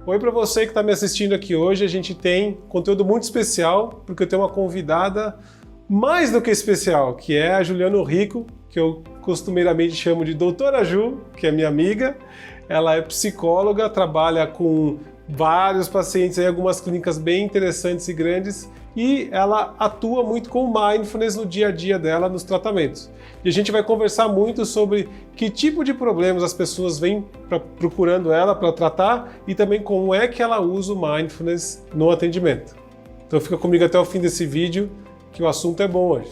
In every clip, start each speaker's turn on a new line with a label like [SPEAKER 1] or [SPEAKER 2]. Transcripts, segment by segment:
[SPEAKER 1] Oi para você que está me assistindo aqui hoje, a gente tem conteúdo muito especial, porque eu tenho uma convidada mais do que especial, que é a Juliana Rico, que eu costumeiramente chamo de Doutora Ju, que é minha amiga. Ela é psicóloga, trabalha com vários pacientes em algumas clínicas bem interessantes e grandes, e ela atua muito com mindfulness no dia a dia dela, nos tratamentos. E a gente vai conversar muito sobre que tipo de problemas as pessoas vêm procurando ela para tratar e também como é que ela usa o mindfulness no atendimento. Então fica comigo até o fim desse vídeo, que o assunto é bom hoje.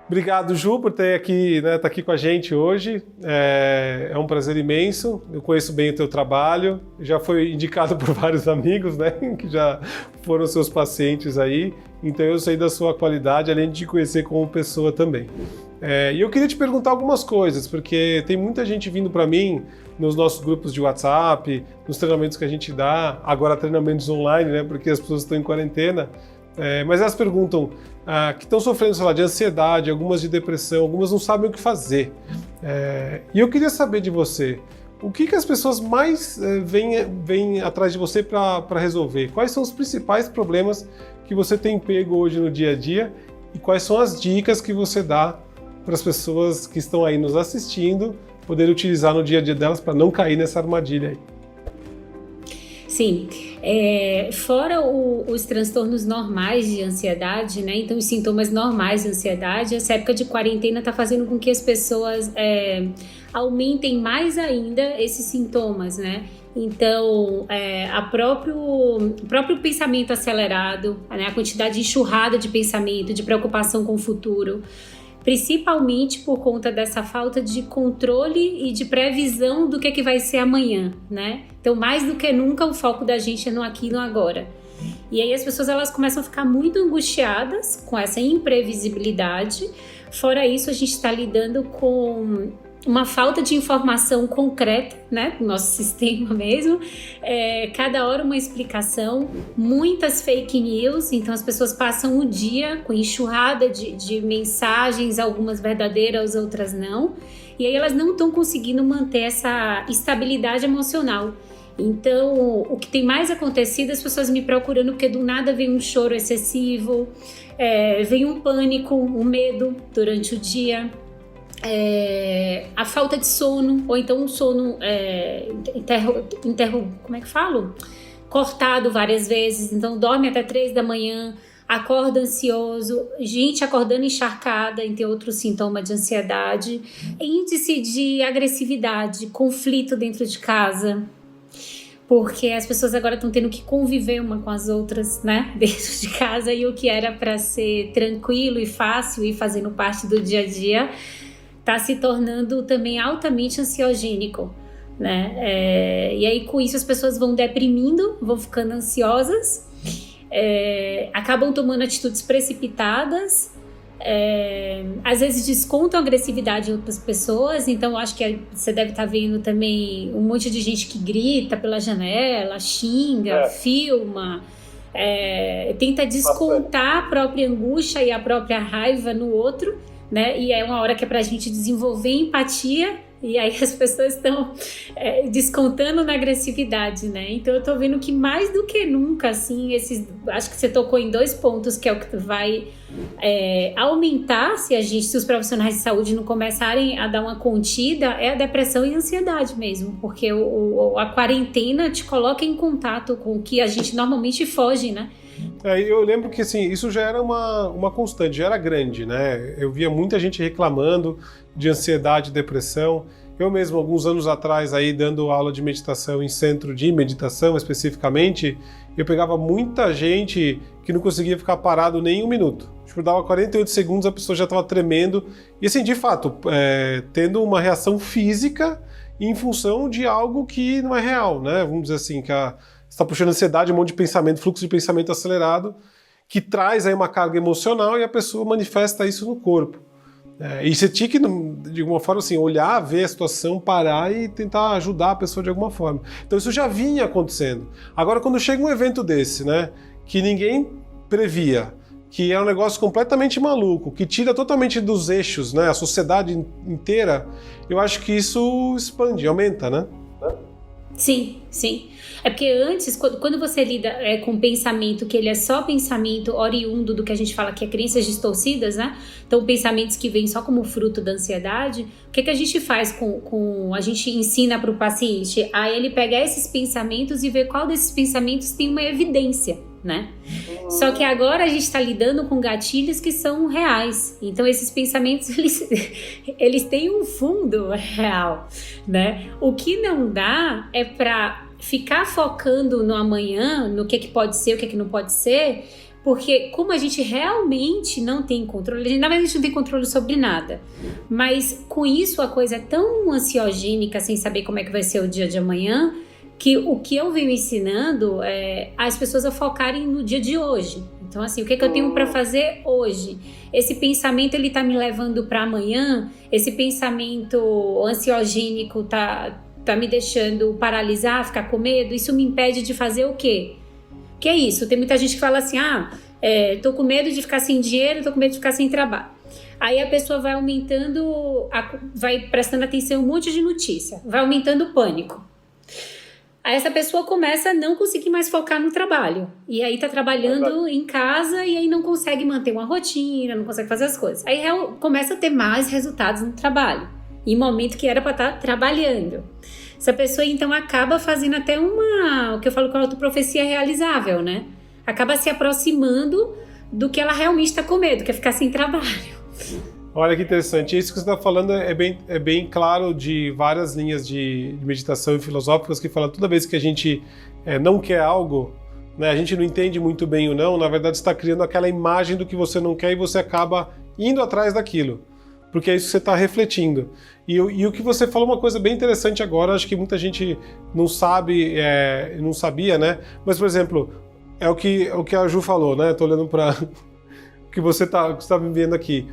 [SPEAKER 1] Obrigado, Ju, por ter aqui, tá aqui com a gente hoje. É um prazer imenso. Eu conheço bem o teu trabalho. Já foi indicado por vários amigos, né, que já foram seus pacientes aí. Então eu sei da sua qualidade, além de te conhecer como pessoa também. E eu queria te perguntar algumas coisas, porque tem muita gente vindo para mim nos nossos grupos de WhatsApp, nos treinamentos que a gente dá, agora treinamentos online, né, porque as pessoas estão em quarentena. Mas elas perguntam que estão sofrendo, sei lá, de ansiedade, algumas de depressão, algumas não sabem o que fazer. E eu queria saber de você, o que as pessoas mais vêm atrás de você para resolver? Quais são os principais problemas que você tem pego hoje no dia a dia e quais são as dicas que você dá para as pessoas que estão aí nos assistindo poderem utilizar no dia a dia delas para não cair nessa armadilha aí?
[SPEAKER 2] Sim, fora os transtornos normais de ansiedade, né? Então os sintomas normais de ansiedade, essa época de quarentena está fazendo com que as pessoas aumentem mais ainda esses sintomas, né? Então, o próprio pensamento acelerado, né? A quantidade enxurrada de pensamento, de preocupação com o futuro, principalmente por conta dessa falta de controle e de previsão do que vai ser amanhã, né? Então, mais do que nunca, o foco da gente é no aqui e no agora. E aí as pessoas elas começam a ficar muito angustiadas com essa imprevisibilidade. Fora isso, a gente está lidando com uma falta de informação concreta, né, do nosso sistema mesmo, cada hora uma explicação, muitas fake news, então as pessoas passam o dia com enxurrada de mensagens, algumas verdadeiras, outras não, e aí elas não estão conseguindo manter essa estabilidade emocional. Então, o que tem mais acontecido, as pessoas me procurando porque do nada vem um choro excessivo, vem um pânico, um medo durante o dia, a falta de sono, ou então um sono como é que falo? Cortado várias vezes, então dorme até 3 da manhã, acorda ansioso, gente acordando encharcada, entre outros sintomas de ansiedade, índice de agressividade, conflito dentro de casa, porque as pessoas agora estão tendo que conviver uma com as outras, né, dentro de casa, e o que era para ser tranquilo e fácil e fazendo parte do dia a dia está se tornando também altamente ansiogênico, né? E aí com isso as pessoas vão deprimindo, vão ficando ansiosas, acabam tomando atitudes precipitadas, às vezes descontam a agressividade em outras pessoas, então acho que você deve estar vendo também um monte de gente que grita pela janela, xinga, filma, tenta descontar a própria angústia e a própria raiva no outro, né? E é uma hora que é pra gente desenvolver empatia, e aí as pessoas estão descontando na agressividade, né? Então eu tô vendo que mais do que nunca, assim, acho que você tocou em 2 pontos, que é o que vai aumentar se os profissionais de saúde não começarem a dar uma contida, é a depressão e a ansiedade mesmo, porque a quarentena te coloca em contato com o que a gente normalmente foge, né?
[SPEAKER 1] Eu lembro que assim, isso já era uma constante, já era grande, né? Eu via muita gente reclamando de ansiedade e depressão. Eu mesmo, alguns anos atrás, aí dando aula de meditação em centro de meditação especificamente, eu pegava muita gente que não conseguia ficar parado nem 1 minuto. Tipo, dava 48 segundos, a pessoa já estava tremendo. E assim, de fato, tendo uma reação física em função de algo que não é real, né? Vamos dizer assim, que você está puxando ansiedade, um monte de pensamento, fluxo de pensamento acelerado, que traz aí uma carga emocional e a pessoa manifesta isso no corpo. E você tinha que, de alguma forma, assim, olhar, ver a situação, parar e tentar ajudar a pessoa de alguma forma. Então isso já vinha acontecendo. Agora, quando chega um evento desse, né, que ninguém previa, que é um negócio completamente maluco, que tira totalmente dos eixos, né, a sociedade inteira, eu acho que isso expande, aumenta, né?
[SPEAKER 2] Sim, sim. É porque antes, quando você lida com pensamento, que ele é só pensamento oriundo do que a gente fala que é crenças distorcidas, né? Então, pensamentos que vêm só como fruto da ansiedade, o que a gente faz a gente ensina para o paciente a ele pegar esses pensamentos e ver qual desses pensamentos tem uma evidência, né? Só que agora a gente está lidando com gatilhos que são reais. Então, esses pensamentos, eles têm um fundo real, né? O que não dá é para ficar focando no amanhã, no que pode ser, o que não pode ser, porque como a gente realmente não tem controle, na verdade a gente não tem controle sobre nada, mas com isso a coisa é tão ansiogênica, sem saber como é que vai ser o dia de amanhã, que o que eu venho ensinando é as pessoas a focarem no dia de hoje. Então assim, o que eu tenho para fazer hoje? Esse pensamento ele tá me levando para amanhã, esse pensamento ansiogênico tá me deixando paralisar, ficar com medo, isso me impede de fazer o quê? Que é isso? Tem muita gente que fala assim, tô com medo de ficar sem dinheiro, tô com medo de ficar sem trabalho. Aí a pessoa vai aumentando, vai prestando atenção em um monte de notícia, vai aumentando o pânico. Aí essa pessoa começa a não conseguir mais focar no trabalho. E aí tá trabalhando em casa e aí não consegue manter uma rotina, não consegue fazer as coisas. Aí começa a ter mais resultados no trabalho, em momento que era para estar trabalhando. Essa pessoa, então, acaba fazendo até o que eu falo com a autoprofecia realizável, né? Acaba se aproximando do que ela realmente está com medo, que é ficar sem trabalho.
[SPEAKER 1] Olha que interessante. Isso que você está falando é bem claro de várias linhas de meditação e filosóficas que falam toda vez que a gente não quer algo, né, a gente não entende muito bem o não, na verdade está criando aquela imagem do que você não quer e você acaba indo atrás daquilo. Porque é isso que você está refletindo. E o que você falou uma coisa bem interessante agora, acho que muita gente não sabe, não sabia, né? Mas, por exemplo, é o que a Ju falou, né? Estou olhando para o que você está me vendo aqui.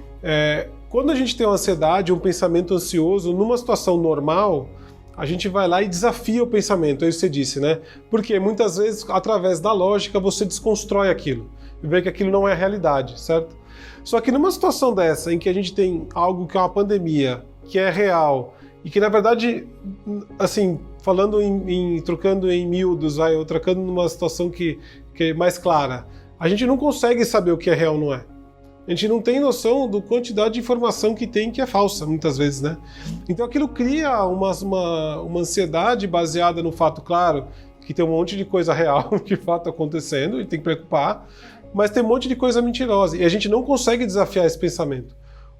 [SPEAKER 1] Quando a gente tem uma ansiedade, um pensamento ansioso, numa situação normal, a gente vai lá e desafia o pensamento, é isso que você disse, né? Porque muitas vezes, através da lógica, você desconstrói aquilo e vê que aquilo não é a realidade, certo? Só que numa situação dessa, em que a gente tem algo que é uma pandemia, que é real, e que na verdade, assim, trocando em miúdos, ou trocando numa situação que é mais clara, a gente não consegue saber o que é real ou não é. A gente não tem noção da quantidade de informação que tem que é falsa, muitas vezes, né? Então aquilo cria uma ansiedade baseada no fato, claro, que tem um monte de coisa real de fato acontecendo e tem que preocupar, mas tem um monte de coisa mentirosa e a gente não consegue desafiar esse pensamento.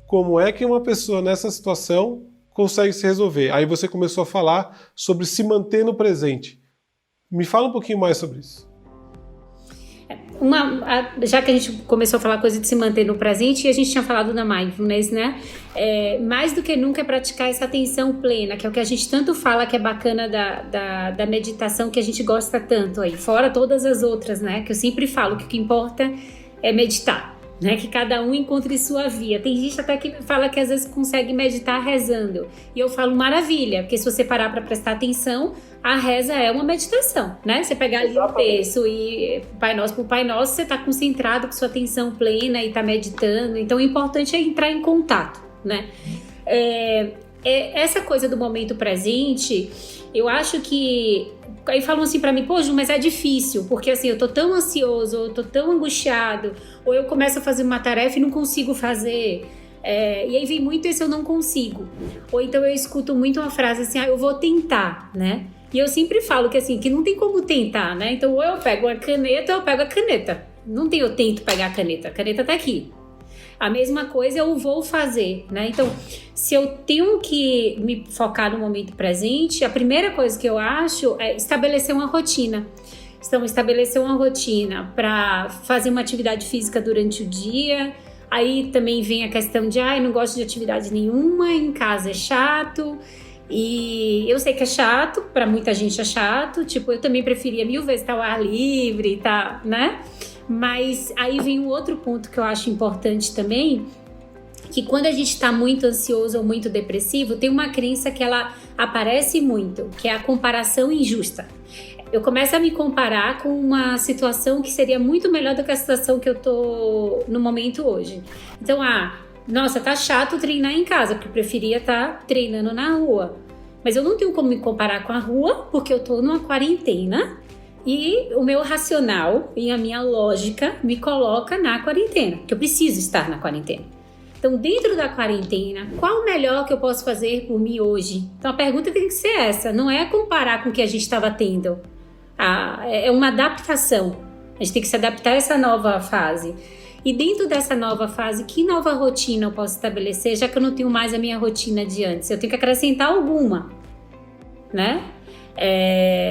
[SPEAKER 1] Como é que uma pessoa nessa situação consegue se resolver? Aí você começou a falar sobre se manter no presente. Me fala um pouquinho mais sobre isso.
[SPEAKER 2] Já que a gente começou a falar coisa de se manter no presente, e a gente tinha falado da mindfulness, né? Mais do que nunca é praticar essa atenção plena, que é o que a gente tanto fala que é bacana da meditação, que a gente gosta tanto aí, fora todas as outras, né? Que eu sempre falo que o que importa é meditar, né? Que cada um encontre sua via. Tem gente até que fala que às vezes consegue meditar rezando, e eu falo maravilha, porque se você parar para prestar atenção, a reza é uma meditação, né? Você pegar ali o texto e Pai Nosso por Pai Nosso, você está concentrado com sua atenção plena e está meditando. Então o importante é entrar em contato, né? Essa coisa do momento presente, eu acho que... Aí falam assim pra mim, pô, Ju, mas é difícil, porque assim, eu tô tão ansioso, eu tô tão angustiado, ou eu começo a fazer uma tarefa e não consigo fazer... e aí vem muito esse eu não consigo. Ou então eu escuto muito uma frase assim, eu vou tentar, né? E eu sempre falo que assim, que não tem como tentar, né? Então ou eu pego uma caneta ou eu pego a caneta. Não tem eu tento pegar a caneta tá aqui. A mesma coisa eu vou fazer, né? Então, se eu tenho que me focar no momento presente, a primeira coisa que eu acho é estabelecer uma rotina. Então, estabelecer uma rotina para fazer uma atividade física durante o dia. Aí também vem a questão de, não gosto de atividade nenhuma, em casa é chato. E eu sei que é chato, para muita gente é chato, tipo, eu também preferia 1000 vezes estar ao ar livre, tá, né? Mas aí vem um outro ponto que eu acho importante também, que quando a gente está muito ansioso ou muito depressivo, tem uma crença que ela aparece muito, que é a comparação injusta. Eu começo a me comparar com uma situação que seria muito melhor do que a situação que eu tô no momento hoje. Então, nossa, tá chato treinar em casa, porque eu preferia estar treinando na rua. Mas eu não tenho como me comparar com a rua, porque eu tô numa quarentena e o meu racional e a minha lógica me coloca na quarentena, que eu preciso estar na quarentena. Então, dentro da quarentena, qual o melhor que eu posso fazer por mim hoje? Então, a pergunta tem que ser essa, não é comparar com o que a gente estava tendo. É uma adaptação. A gente tem que se adaptar a essa nova fase. E dentro dessa nova fase, que nova rotina eu posso estabelecer, já que eu não tenho mais a minha rotina de antes? Eu tenho que acrescentar alguma, né?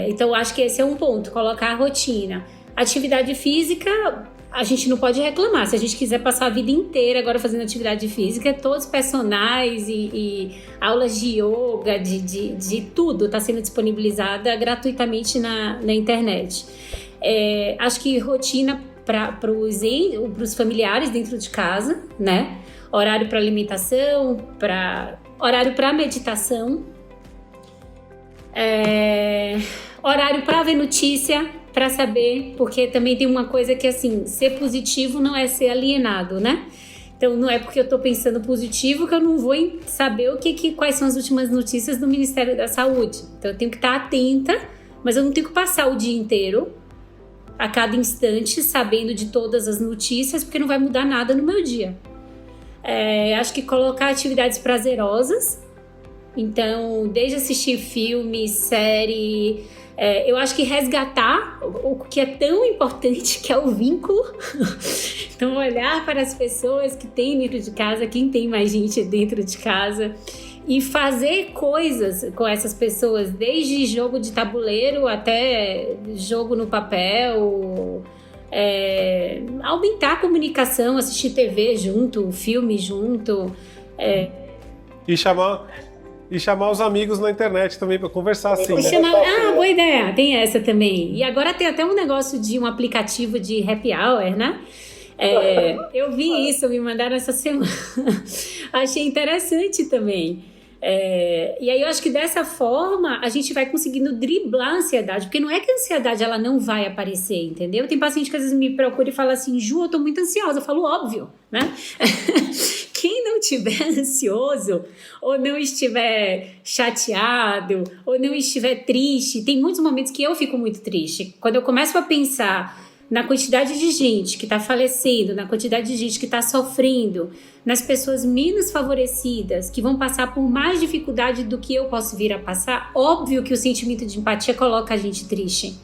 [SPEAKER 2] Então, acho que esse é um ponto, colocar a rotina. Atividade física, a gente não pode reclamar. Se a gente quiser passar a vida inteira agora fazendo atividade física, todos os personagens e aulas de yoga, de tudo está sendo disponibilizada gratuitamente na internet. Acho que rotina para os familiares dentro de casa, né? Horário para alimentação, horário para meditação, horário para ver notícia, para saber, porque também tem uma coisa que assim, ser positivo não é ser alienado, né? Então não é porque eu tô pensando positivo que eu não vou saber quais são as últimas notícias do Ministério da Saúde. Então eu tenho que estar atenta, mas eu não tenho que passar o dia inteiro, a cada instante, sabendo de todas as notícias, porque não vai mudar nada no meu dia. Acho que colocar atividades prazerosas, então desde assistir filme, série, eu acho que resgatar o que é tão importante, que é o vínculo. Então, olhar para as pessoas que tem dentro de casa, quem tem mais gente dentro de casa, e fazer coisas com essas pessoas, desde jogo de tabuleiro até jogo no papel, aumentar a comunicação, assistir TV junto, filme junto.
[SPEAKER 1] E chamar os amigos na internet também para conversar assim.
[SPEAKER 2] Boa ideia, tem essa também. E agora tem até um negócio de um aplicativo de happy hour, né? Eu vi isso, me mandaram essa semana. Achei interessante também. E aí eu acho que dessa forma a gente vai conseguindo driblar a ansiedade, porque não é que a ansiedade ela não vai aparecer, entendeu? Tem paciente que às vezes me procura e fala assim: Ju, eu tô muito ansiosa. Eu falo, óbvio, né? Quem não estiver ansioso, ou não estiver chateado, ou não estiver triste, tem muitos momentos que eu fico muito triste. Quando eu começo a pensar na quantidade de gente que está falecendo, na quantidade de gente que está sofrendo, nas pessoas menos favorecidas, que vão passar por mais dificuldade do que eu posso vir a passar, óbvio que o sentimento de empatia coloca a gente triste.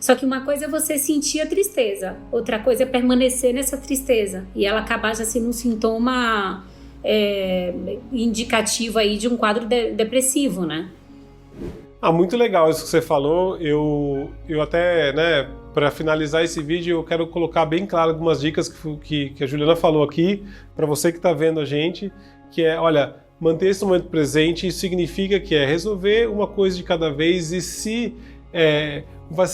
[SPEAKER 2] Só que uma coisa é você sentir a tristeza, outra coisa é permanecer nessa tristeza e ela acabar já sendo um sintoma indicativo aí de um quadro depressivo, né?
[SPEAKER 1] Muito legal isso que você falou. Eu até, né, para finalizar esse vídeo, eu quero colocar bem claro algumas dicas que a Juliana falou aqui, para você que está vendo a gente, que olha, manter esse momento presente significa que resolver uma coisa de cada vez e se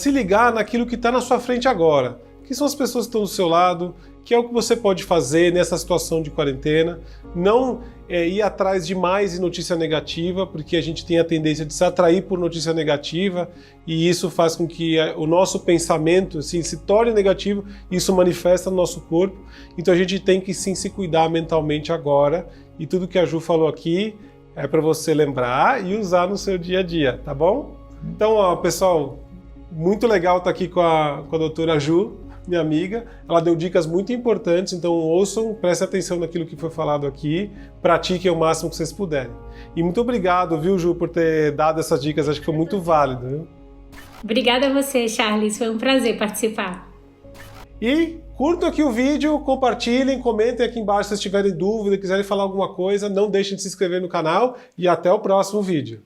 [SPEAKER 1] ligar naquilo que está na sua frente agora, que são as pessoas que estão do seu lado, que é o que você pode fazer nessa situação de quarentena. Não ir atrás demais de notícia negativa, porque a gente tem a tendência de se atrair por notícia negativa e isso faz com que o nosso pensamento assim, se torne negativo e isso manifesta no nosso corpo. Então a gente tem que sim se cuidar mentalmente agora e tudo que a Ju falou aqui é para você lembrar e usar no seu dia a dia, tá bom? Então, pessoal, muito legal estar aqui com a doutora Ju, minha amiga. Ela deu dicas muito importantes, então ouçam, prestem atenção naquilo que foi falado aqui, pratiquem o máximo que vocês puderem. E muito obrigado, viu, Ju, por ter dado essas dicas, acho que foi muito válido. Viu?
[SPEAKER 2] Obrigada a você, Charles, foi um prazer participar.
[SPEAKER 1] E curtam aqui o vídeo, compartilhem, comentem aqui embaixo se tiverem dúvida, quiserem falar alguma coisa, não deixem de se inscrever no canal e até o próximo vídeo.